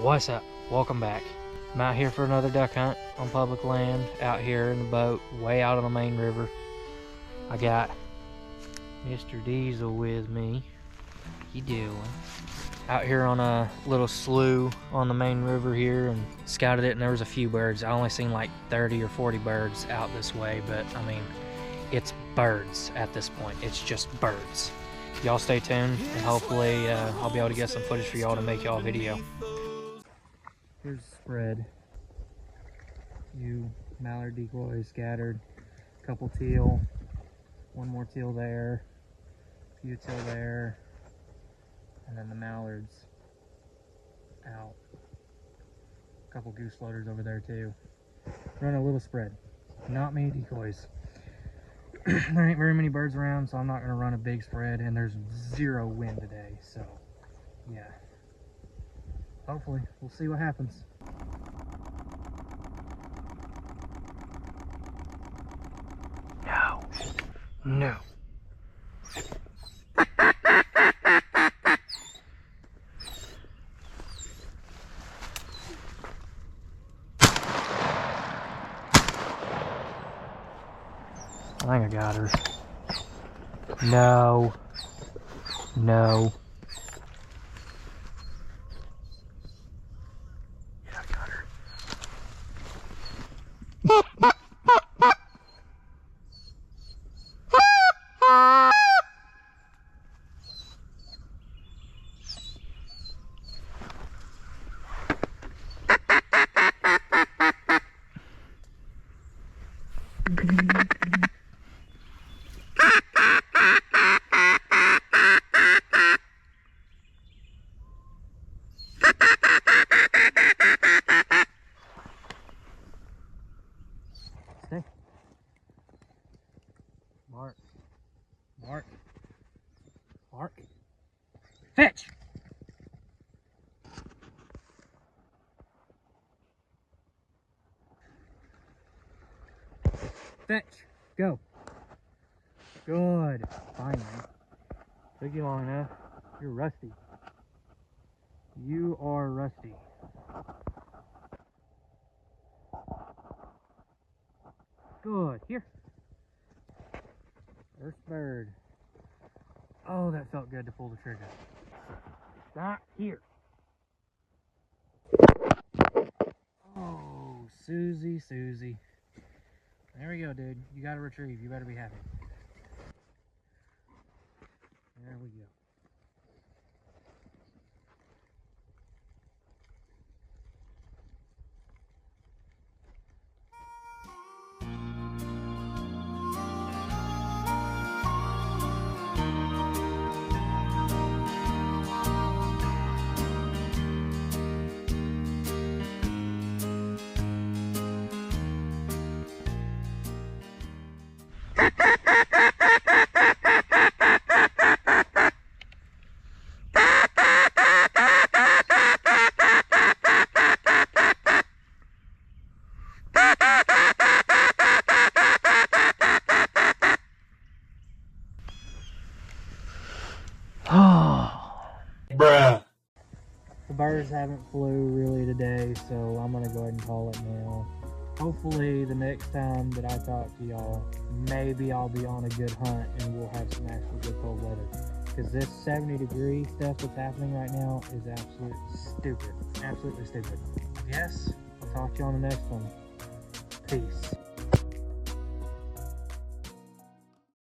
What's up? Welcome back. I'm out here for another duck hunt on public land, out here in the boat, way out on the main river. I got Mr. Diesel with me. You doing? Out here on a little slough on the main river here and scouted it, and there was a few birds. I only seen like 30 or 40 birds out this way, but I mean, it's birds at this point. It's just birds. Y'all stay tuned, and hopefully I'll be able to get some footage for y'all to make y'all a video. Here's the spread. Few mallard decoys scattered, a couple teal, one more teal there, a few teal there, and then the mallards out. A couple goose floaters over there too. Run a little spread, not many decoys. There ain't very many birds around, so I'm not gonna run a big spread, and there's zero wind today, so yeah. Hopefully, we'll see what happens. No. No. I think I got her. No. No. Yeah, I got her. Stay. Mark. Mark. Mark. Fetch! Fetch! Go! Good. Finally. Took you long enough. You're rusty. You are rusty. Good. Here. First bird. Oh, that felt good to pull the trigger. Stop here. Oh, Susie, Susie. There we go, dude. You got to retrieve. You better be happy. There we go. Bruh. The birds haven't flew really today, so I'm gonna go ahead and call it now. Hopefully the next time that I talk to y'all, maybe I'll be on a good hunt and we'll have some actual good cold weather. Because this 70-degree stuff that's happening right now is absolutely stupid. Absolutely stupid. Yes, I'll talk to you on the next one. Peace.